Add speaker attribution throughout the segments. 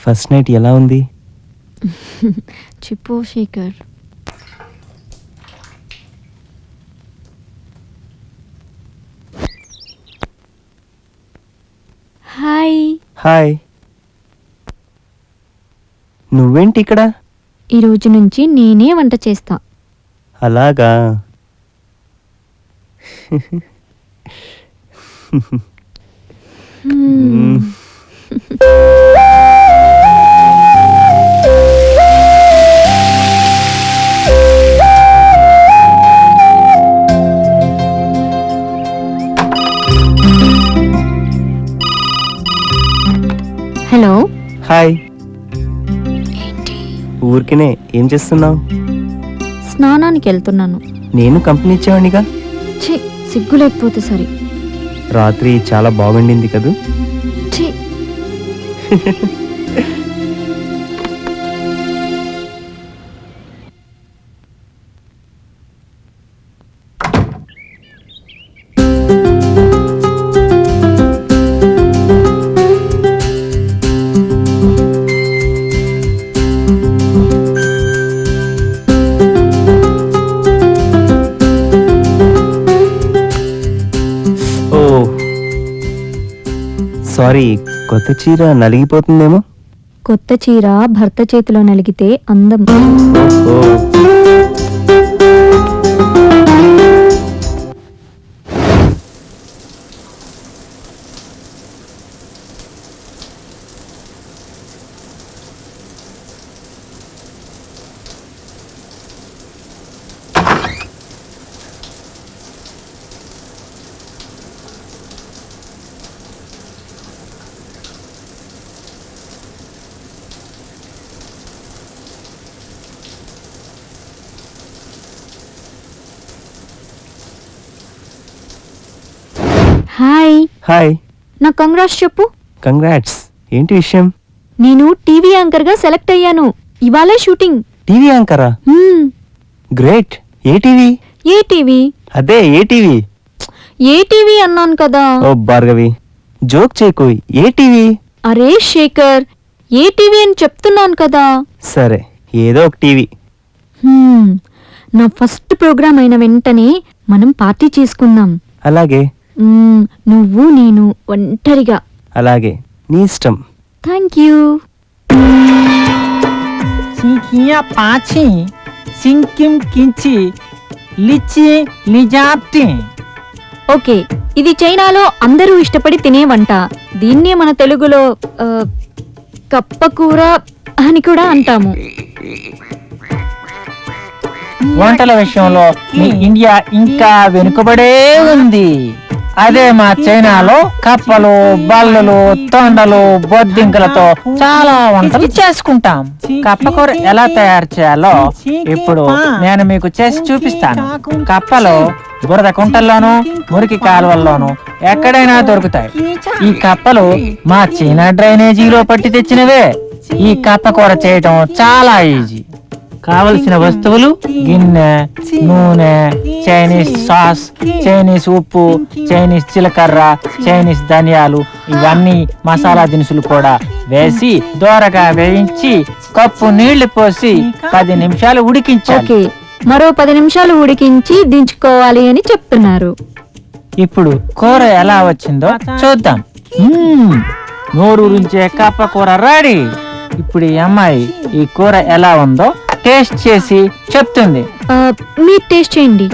Speaker 1: First night ఎలా ఉంది?
Speaker 2: చెప్పు శేఖర్. హాయ్.
Speaker 1: హాయ్. నువ్వేంటి ఇక్కడ?
Speaker 2: ఈ రోజు నుంచి నేనే వంట చేస్తా.
Speaker 1: అలాగా?
Speaker 2: హలో.
Speaker 1: హాయ్.
Speaker 2: ఏంటి?
Speaker 1: ఊరికినే. ఏం చేస్తున్నావు?
Speaker 2: స్నానానికి వెళ్తున్నాను.
Speaker 1: నేను కంపెనీ ఇచ్చేవాడినిగా.
Speaker 2: ఛీ, సిగ్గు లేకపోతే సరే.
Speaker 1: రాత్రి చాలా బాగుండింది కదూ?
Speaker 2: ఛీ.
Speaker 1: సారీ, కొత్త చీర నలిగిపోతుందేమో.
Speaker 2: కొత్త చీర భర్త చేతిలో నలిగితే అందం. హాయ్.
Speaker 1: హాయ్.
Speaker 2: నా కంగ్రాట్స్ చెప్పు.
Speaker 1: కంగ్రాట్స్. ఏంటి విషయం?
Speaker 2: నేను టీవీ యాంకర్ గా సెలెక్ట్ అయ్యాను. ఇవాళే షూటింగ్.
Speaker 1: టీవీ యాంకరా? గ్రేట్. ఏ టీవీ?
Speaker 2: ఏ టీవీ?
Speaker 1: అదే ఏ టీవీ?
Speaker 2: ఏ టీవీ అన్నాను కదా.
Speaker 1: ఓ భార్గవి, జోక్ చేయకు. ఏ టీవీ?
Speaker 2: అరే శేఖర్, ఏ టీవీ అని చెప్తున్నాను కదా.
Speaker 1: సరే, ఏదో ఒక టీవీ.
Speaker 2: నా ఫస్ట్ ప్రోగ్రామ్ అయిన వెంటనే మనం పార్టీ చేసుకుందాం.
Speaker 1: అలాగే.
Speaker 2: నువ్వు నేను ఒంటరిగా.
Speaker 1: అలాగే, నీ ఇష్టం.
Speaker 2: Thank you.
Speaker 3: సింకియా పాచి సింకిం కించి లిచి లిజాప్టి.
Speaker 2: ఓకే, ఇది చైనాలో అందరూ ఇష్టపడి తినే వంట. దీన్నే మన తెలుగులో కప్పకూర అని కూడా అంటాము.
Speaker 3: వంటల విషయంలో మీ ఇండియా ఇంకా వెనుకబడే ఉంది. అదే మా చైనాలో కప్పలు, బల్లలు, తొండలు, బొద్దింకలతో చాలా వంటలు చేసుకుంటాం. కప్పకూర ఎలా తయారు చేయాలో ఇప్పుడు నేను మీకు చేసి చూపిస్తాను. కప్పలు బురద కుంటల్లోనూ, మురికి కాలువల్లోనూ ఎక్కడైనా దొరుకుతాయి. ఈ కప్పలు మా చైనా డ్రైనేజీలో పట్టి తెచ్చినవే. ఈ కప్పకూర చేయటం చాలా ఈజీ. కావలసిన వస్తువులు: గిన్నె, నూనె, చైనీస్ సాస్, చైనీస్ ఉప్పు, చైనీస్ జీలకర్ర, చైనీస్ ధనియాలు, ఇవన్నీ మసాలా దినుసులు కూడా వేసి దోరగా వేయించి కప్పు నీళ్లు పోసి 10 నిమిషాలు ఉడికించాలి.
Speaker 2: మరో 10 నిమిషాలు ఉడికించి దించుకోవాలి అని చెప్తున్నారు.
Speaker 3: ఇప్పుడు కూర ఎలా వచ్చిందో చూద్దాం. నోరూరించే కప్ప కూర రెడీ. ఇప్పుడు ఈ అమ్మాయి ఈ కూర ఎలా ఉందో టేస్ట్ చేసి చెప్తుంది.
Speaker 2: మీరు టేస్ట్ చేయండి.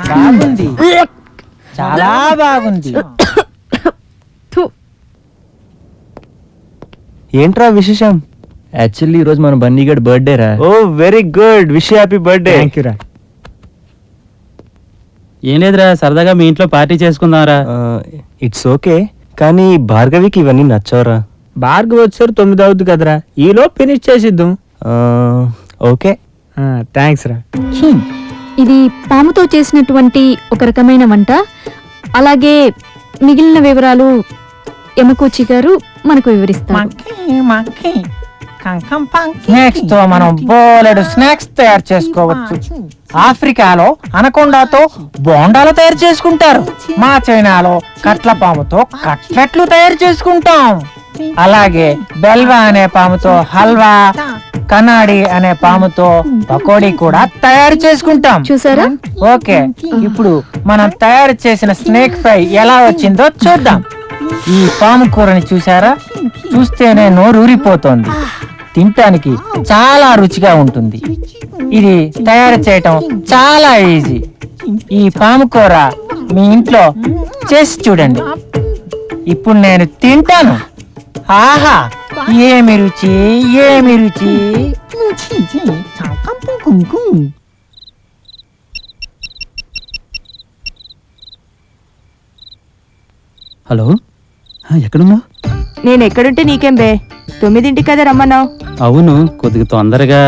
Speaker 3: బాగుంది, చాలా బాగుంది.
Speaker 1: ఏంట్రా విశేషం?
Speaker 4: యాక్చువల్లీ ఈరోజు మన బన్నీగడ్ బర్త్డే రా.
Speaker 1: Oh very good. Wish happy birthday.
Speaker 4: Thank you రా.
Speaker 5: ఏం లేదురా సరదాగా మీ ఇంట్లో పార్టీ చేసుకుందాంరా.
Speaker 1: ఇట్స్ ఓకే, కానీ భార్గవికి ఇవన్నీ నచ్చవరా?
Speaker 3: భార్గవ్ వచ్చారు 9 అవుద్ది కదరా, ఈలో ఫినిష్ చేసిద్దాం.
Speaker 1: ఓకే.
Speaker 3: థ్యాంక్స్ రా.
Speaker 2: ఇది పాముతో చేసినటువంటి ఒక రకమైన వంట. అలాగే మిగిలిన వివరాలు యమకూచి గారు మనకు వివరిస్తారు.
Speaker 3: స్నాక్స్ తో మనం బోలెడు స్నాక్స్ తయారు చేసుకోవచ్చు. ఆఫ్రికాలో అనకొండాతో బోండాలు తయారు చేసుకుంటారు. మా చైనాలో కట్ల పాముతో కట్లెట్లు తయారు చేసుకుంటాం. అలాగే బెల్వా అనే పాముతో హల్వా, కనాడి అనే పాముతో పకోడీ కూడా తయారు చేసుకుంటాం.
Speaker 2: చూసారా?
Speaker 3: ఓకే, ఇప్పుడు మనం తయారు చేసిన స్నేక్ ఫ్రై ఎలా వచ్చిందో చూద్దాం. ఈ పాము కూరని చూసారా? చూస్తేనే నోరూరిపోతోంది. తినటానికి చాలా రుచిగా ఉంటుంది. ఇది తయారు చేయటం చాలా ఈజీ. ఈ పాము కూర మీ ఇంట్లో చేసి చూడండి. ఇప్పుడు నేను తింటాను. ఆహా, ఏమి రుచి, ఏమి రుచి.
Speaker 5: హలో, ఎక్కడున్నావు?
Speaker 6: నేను ఎక్కడుంటే నీకేం బే, 9ంటికి కదా రమ్మన్నావు.
Speaker 5: అవును, కొద్దిగా తొందరగా.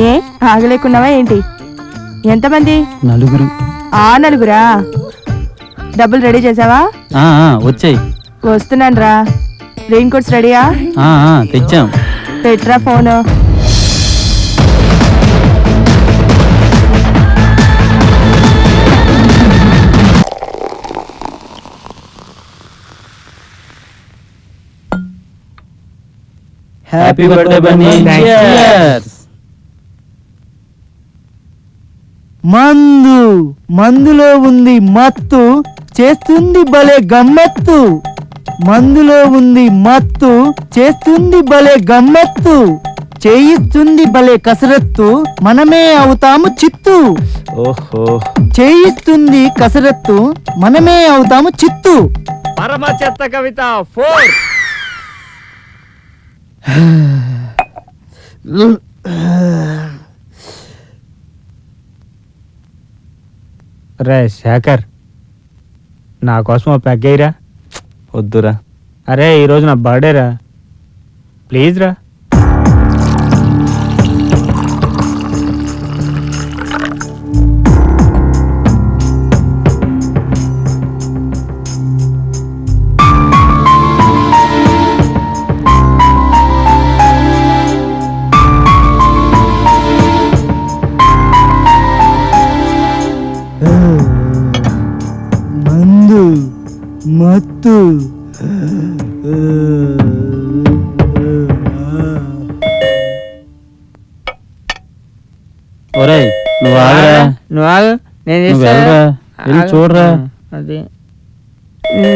Speaker 6: ఏ ఆగలేకున్నావా ఏంటి? ఎంతమంది?
Speaker 5: 4.
Speaker 6: నలుగురా? డబ్బులు రెడీ చేసావా?
Speaker 5: వచ్చాయి.
Speaker 6: వస్తున్నాను రా. రెయిన్ కోట్స్ రెడీయా?
Speaker 5: తెచ్చాం.
Speaker 6: Petra phone.
Speaker 5: Happy birthday Bunny. Cheers.
Speaker 7: మందులో ఉంది మత్తు, చేస్తుంది భలే గమ్మత్తు. మందులో ఉంది మత్తు, చేస్తుంది భలే గమ్మత్తు. చేయిస్తుంది భలే కసరత్తు, మనమే అవుతాము చిత్తు.
Speaker 1: ఓహో,
Speaker 7: చేయిస్తుంది కసరత్తు, మనమే అవుతాము చిత్తు.
Speaker 3: పరమ చెత్త కవిత 4. రే శేఖర్, నా కోసం ఓ పెగ్ అయ్యిరా.
Speaker 1: వద్దురా.
Speaker 3: అరే ఈరోజు నా బర్త్డే రా, ప్లీజ్ రా.
Speaker 7: మందు మత్తు.
Speaker 5: ఒరేయ్, నువ్వు ఆగరా.
Speaker 3: నువ్వు ఆగు, నేను
Speaker 5: నువ్వు
Speaker 3: చేస్తా.
Speaker 5: వెళ్ళరా, వెళ్ళి
Speaker 3: ఆగు.
Speaker 5: చూడరా.
Speaker 3: అది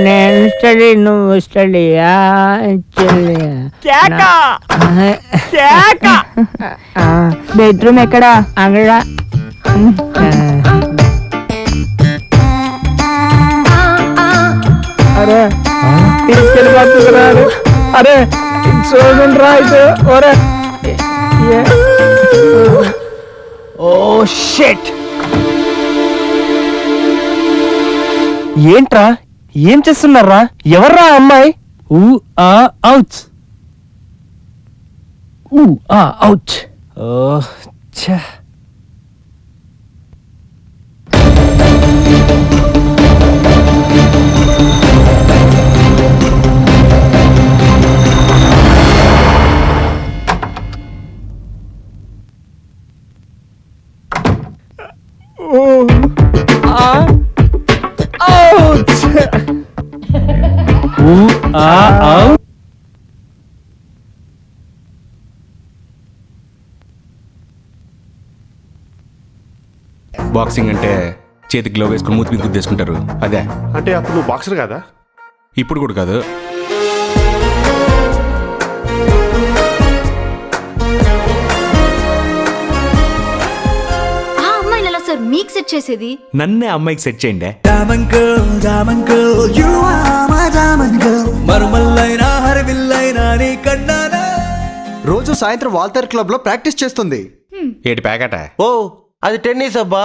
Speaker 3: నేను స్టడీ, నువ్వు స్టడీయా?
Speaker 6: బెడ్రూమ్ ఎక్కడా?
Speaker 3: అక్కడ అరే తీసుకెళ్ళిపోతున్నారు. అరే చూడండి రా ఇది. ఒరే
Speaker 1: ఓ షిట్! ఏంట్రా, ఏం చేస్తున్నారా? ఎవర్రా అమ్మాయి?
Speaker 5: అవుచ్. అవుచ్.
Speaker 1: ఓ ఛ!
Speaker 8: బాక్సింగ్ అంటే చేతికి గ్లవ్ వేసుకుని మూతి మీద గుద్దేసుకుంటారు. అదే
Speaker 9: అంటే అప్పుడు నువ్వు బాక్సర్ కదా?
Speaker 8: ఇప్పుడు కూడా కాదు.
Speaker 10: సార్ మీకు సెట్ చేసేది.
Speaker 8: నన్నే అమ్మాయికి సెట్ చేయండి.
Speaker 11: రోజు సాయంత్రం వాల్తేర్ క్లబ్ లో ప్రాక్టీస్ చేస్తుంది.
Speaker 8: ఏటి ప్యాకెట?
Speaker 11: ఓ, అది టెన్నిస్ అబ్బా.